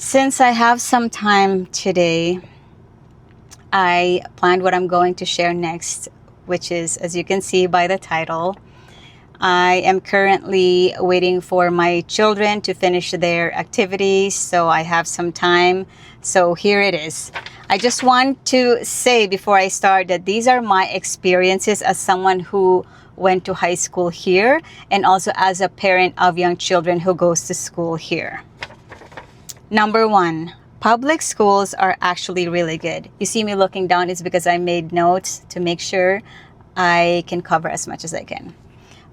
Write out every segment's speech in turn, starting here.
Since I have some time today, I planned what I'm going to share next, which is, as you can see by the title, I am currently waiting for my children to finish their activities, so I have some time. So here it is. I just want to say before I start that these are my experiences as someone who went to high school here and also as a parent of young children who goes to school here. Number one, public schools are actually really good. You see me looking down, it's because I made notes to make sure I can cover as much as I can.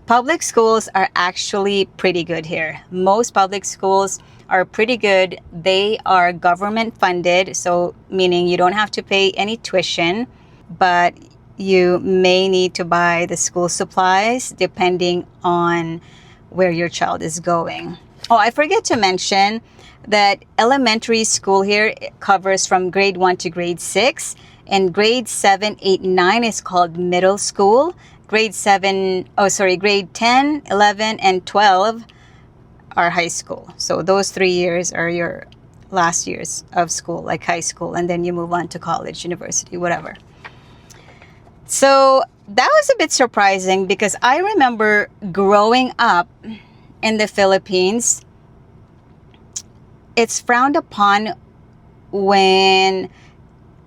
Public schools are actually pretty good here. Most public schools are pretty good. They are government funded, so meaning you don't have to pay any tuition, but you may need to buy the school supplies depending on where your child is going. Oh, I forget to mention that elementary school here covers from grade 1 to grade 6, and grade 7, 8, 9 is called middle school. Grade 10, 11, and 12 are high school. So those 3 years are your last years of school, like high school, and then you move on to college, university, whatever. So that was a bit surprising because I remember growing up in the Philippines, it's frowned upon when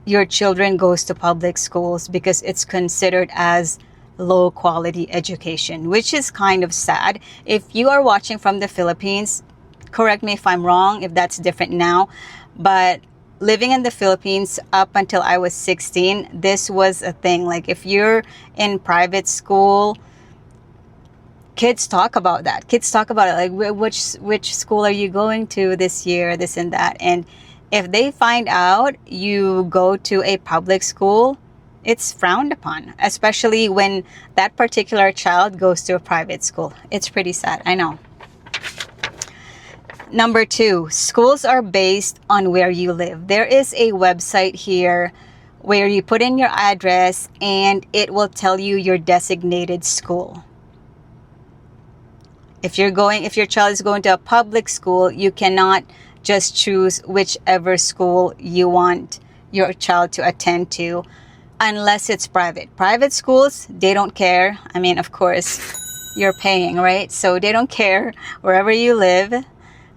your children goes to public schools because it's considered as low quality education, which is kind of sad. If you are watching from the Philippines, correct me if I'm wrong, if that's different now, but living in the Philippines up until I was 16, this was a thing. Like if you're in private school, kids talk about that. Kids talk about it, like which school are you going to this year, this and that. And if they find out you go to a public school, it's frowned upon, especially when that particular child goes to a private school. It's pretty sad, I know. Number two, schools are based on where you live. There is a website here where you put in your address and it will tell you your designated school. If your child is going to a public school, you cannot just choose whichever school you want your child to attend to, unless it's private. Private schools, they don't care. I mean, of course, you're paying, right? So they don't care wherever you live.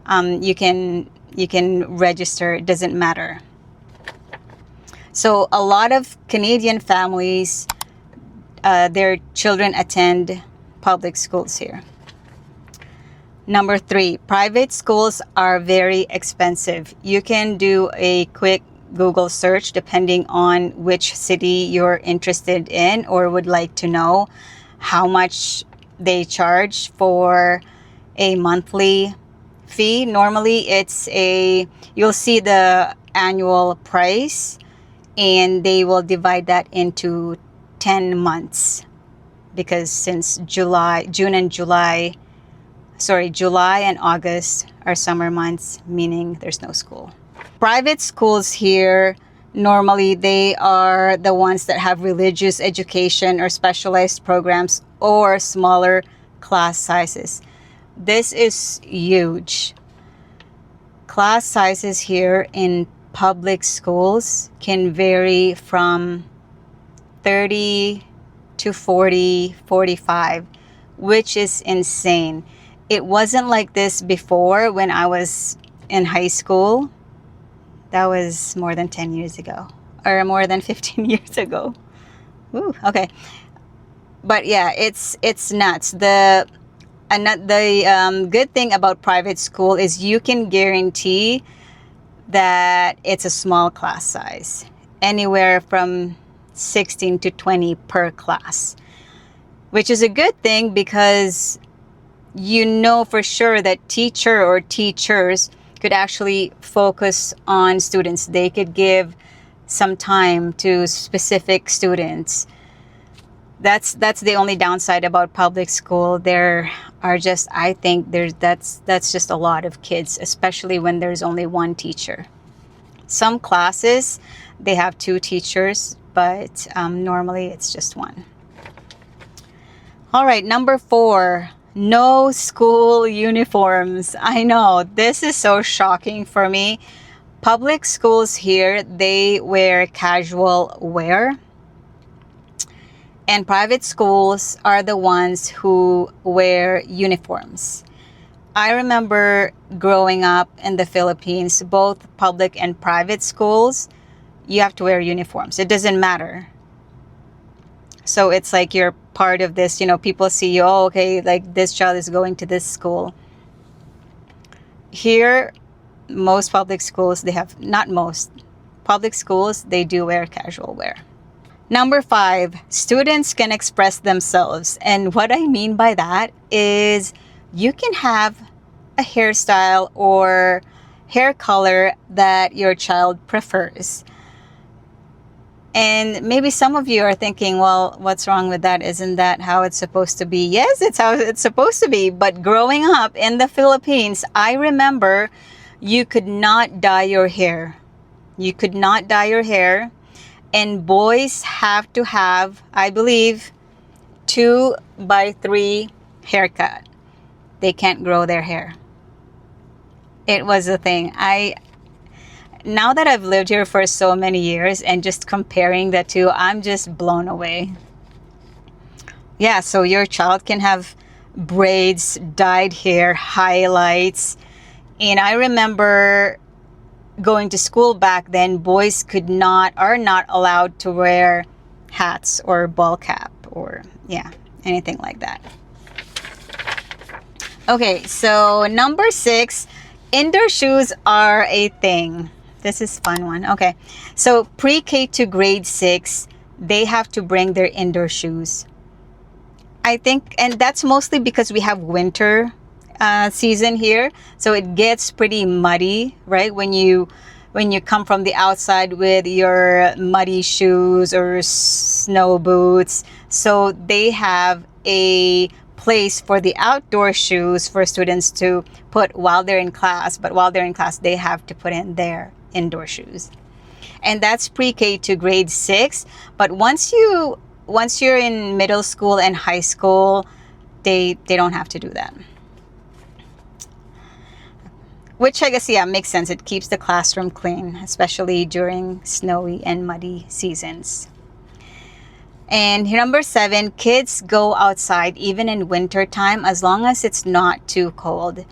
You can register. It doesn't matter. So a lot of Canadian families, their children attend public schools here. Number three, private schools are very expensive. You can do a quick Google search depending on which city you're interested in or would like to know how much they charge for a monthly fee. Normally you'll see the annual price and they will divide that into 10 months because since July and August are summer months, meaning there's no school. Private schools here, normally they are the ones that have religious education or specialized programs or smaller class sizes. This is huge. Class sizes here in public schools can vary from 30 to 40, 45, which is insane. It wasn't like this before when I was in high school. That was more than 10 years ago, or more than 15 years ago. Ooh, okay. But yeah, it's nuts. The good thing about private school is you can guarantee that it's a small class size, anywhere from 16 to 20 per class, which is a good thing because you know for sure that teacher or teachers could actually focus on students. They could give some time to specific students. That's the only downside about public school. There are just, I think that's just a lot of kids, especially when there's only one teacher. Some classes, they have 2 teachers, but normally it's just one. All right, number 4, No school uniforms. I know, this is so shocking for me. Public schools here, they wear casual wear. And private schools are the ones who wear uniforms. I remember growing up in the Philippines, both public and private schools, you have to wear uniforms. It doesn't matter. So it's like you're part of this, people see you, oh, okay, like this child is going to this school. Here, most public schools, not most, public schools, they do wear casual wear. Number 5, students can express themselves. And what I mean by that is you can have a hairstyle or hair color that your child prefers. And maybe some of you are thinking, well, what's wrong with that? Isn't that how it's supposed to be? Yes, it's how it's supposed to be. But growing up in the Philippines, I remember you could not dye your hair. You could not dye your hair. And boys have to have, I believe, 2x3 haircut. They can't grow their hair. It was a thing. Now that I've lived here for so many years and just comparing the two, I'm just blown away. Yeah, so your child can have braids, dyed hair, highlights. And I remember going to school back then, boys are not allowed to wear hats or ball cap or anything like that. Okay, so number 6, indoor shoes are a thing. This is a fun one. Okay, so pre-K to grade 6, they have to bring their indoor shoes. I think, and that's mostly because we have winter season here, so it gets pretty muddy, right? When you come from the outside with your muddy shoes or snow boots, so they have a place for the outdoor shoes for students to put while they're in class, but while they're in class they have to put in their indoor shoes. And that's pre-K to grade 6. But once you're in middle school and high school, they don't have to do that. Which I guess, makes sense. It keeps the classroom clean, especially during snowy and muddy seasons. And number 7, kids go outside even in winter time as long as it's not too cold.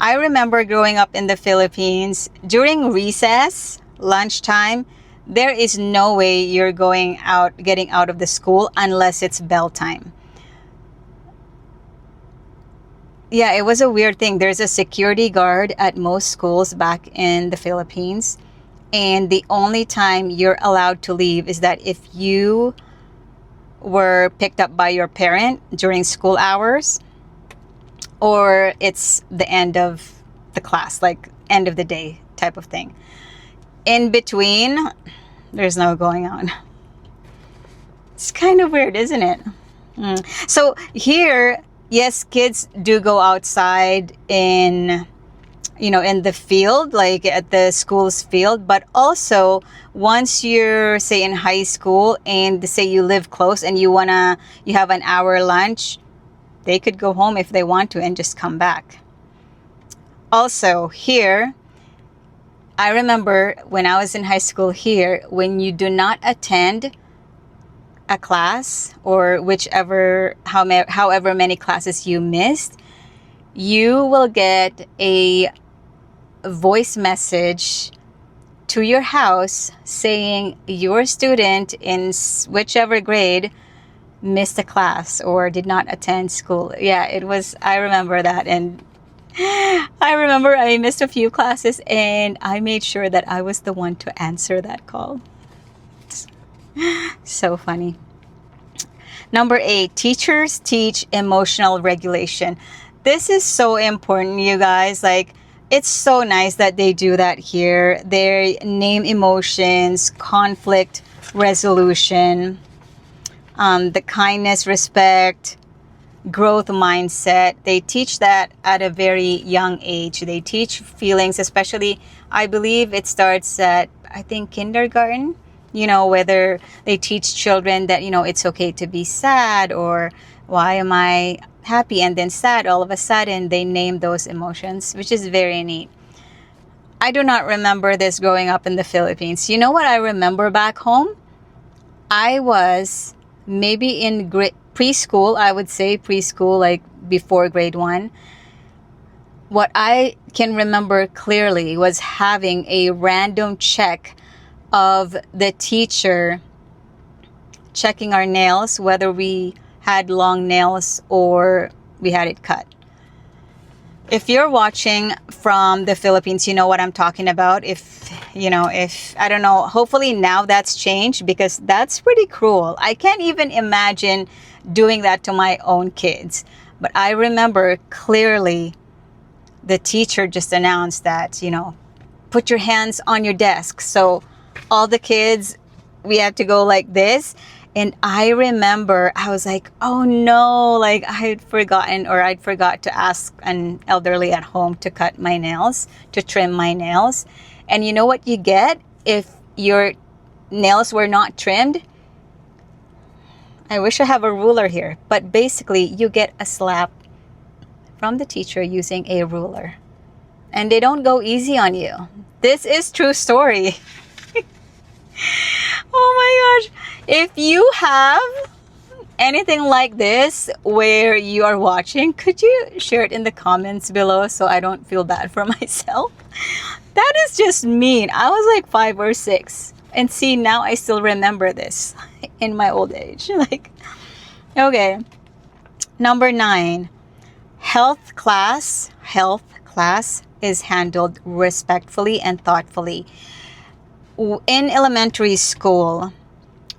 I remember growing up in the Philippines, during recess, lunchtime, there is no way you're getting out of the school unless it's bell time. Yeah, it was a weird thing. There's a security guard at most schools back in the Philippines. And the only time you're allowed to leave is that if you were picked up by your parent during school hours, or it's the end of the class, like end of the day type of thing. In between, there's no going on. It's kind of weird, isn't it? So here, yes, kids do go outside in the field, like at the school's field, but also once you're, say, in high school and say you live close and you have an hour lunch, they could go home if they want to and just come back. Also here, I remember when I was in high school here, when you do not attend a class or however many classes you missed, you will get a voice message to your house saying your student in whichever grade missed a class or did not attend school. Yeah, I remember that. And I remember I missed a few classes and I made sure that I was the one to answer that call. So funny. Number 8, teachers teach emotional regulation. This is so important, you guys. Like, it's so nice that they do that here. They name emotions, conflict resolution, the kindness, respect, growth mindset. They teach that at a very young age. They teach feelings, especially, I believe it starts at, kindergarten. Whether they teach children that, it's okay to be sad, or why am I happy and then sad, all of a sudden they name those emotions, which is very neat. I do not remember this growing up in the Philippines. You know what I remember back home? I was maybe in preschool, I would say preschool, like before grade 1. What I can remember clearly was having a random check of the teacher checking our nails, whether we had long nails or we had it cut. If you're watching from the Philippines, you know what I'm talking about. If I don't know, hopefully now that's changed, because that's pretty cruel. I can't even imagine doing that to my own kids. But I remember clearly the teacher just announced that, put your hands on your desk. So all the kids, we had to go like this. And I remember I was like, oh no, like I'd forgot to ask an elderly at home to cut my nails, to trim my nails. And you know what you get if your nails were not trimmed? I wish I have a ruler here, but basically you get a slap from the teacher using a ruler. And they don't go easy on you. This is true story. Oh my gosh. If you have anything like this where you are watching, could you share it in the comments below so I don't feel bad for myself? That is just mean. I was like 5 or 6. And see, now I still remember this in my old age. Okay. Number 9. Health class is handled respectfully and thoughtfully. In elementary school,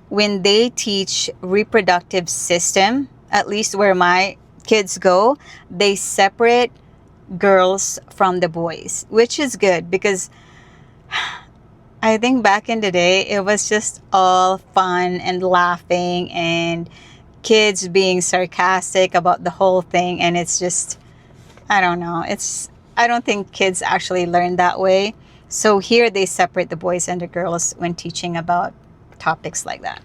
when they teach reproductive system, at least where my kids go, they separate girls from the boys, which is good, because I think back in the day, it was just all fun and laughing and kids being sarcastic about the whole thing. And it's just, I don't know. I don't think kids actually learn that way. So here they separate the boys and the girls when teaching about topics like that.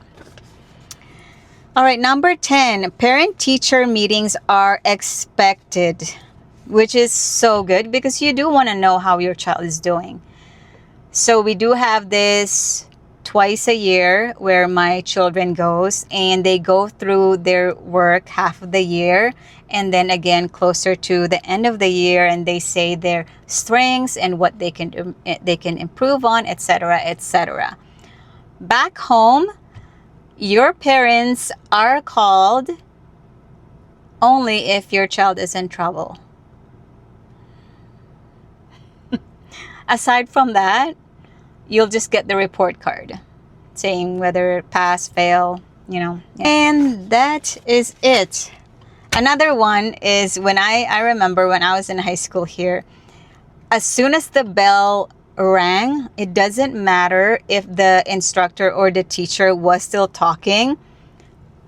All right, number 10, parent-teacher meetings are expected, which is so good because you do want to know how your child is doing. So we do have this twice a year where my children goes, and they go through their work half of the year, and then again closer to the end of the year, and they say their strengths and what they can improve on, etc., etc. Back home, your parents are called only if your child is in trouble. Aside from that, you'll just get the report card saying whether pass, fail, And that is it. Another one is when I remember when I was in high school here, as soon as the bell rang, it doesn't matter if the instructor or the teacher was still talking,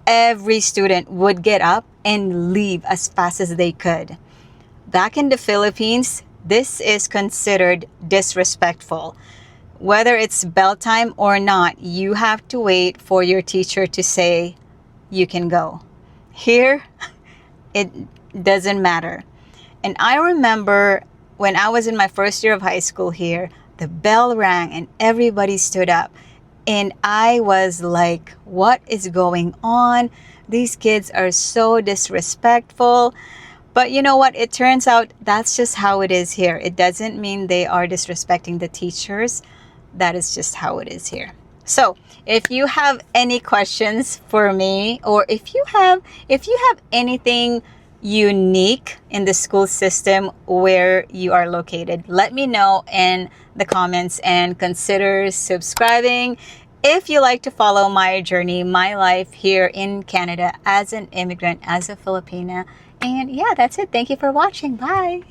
every student would get up and leave as fast as they could. Back in the Philippines, this is considered disrespectful. Whether it's bell time or not, you have to wait for your teacher to say you can go. Here, it doesn't matter. And I remember when I was in my first year of high school here, the bell rang and everybody stood up. And I was like, what is going on? These kids are so disrespectful. But you know what? It turns out that's just how it is here. It doesn't mean they are disrespecting the teachers. That is just how it is here. So if you have any questions for me, or if you have anything unique in the school system where you are located, let me know in the comments, and consider subscribing if you like to follow my journey, my life here in Canada as an immigrant, as a Filipina. And yeah, that's it. Thank you for watching. Bye.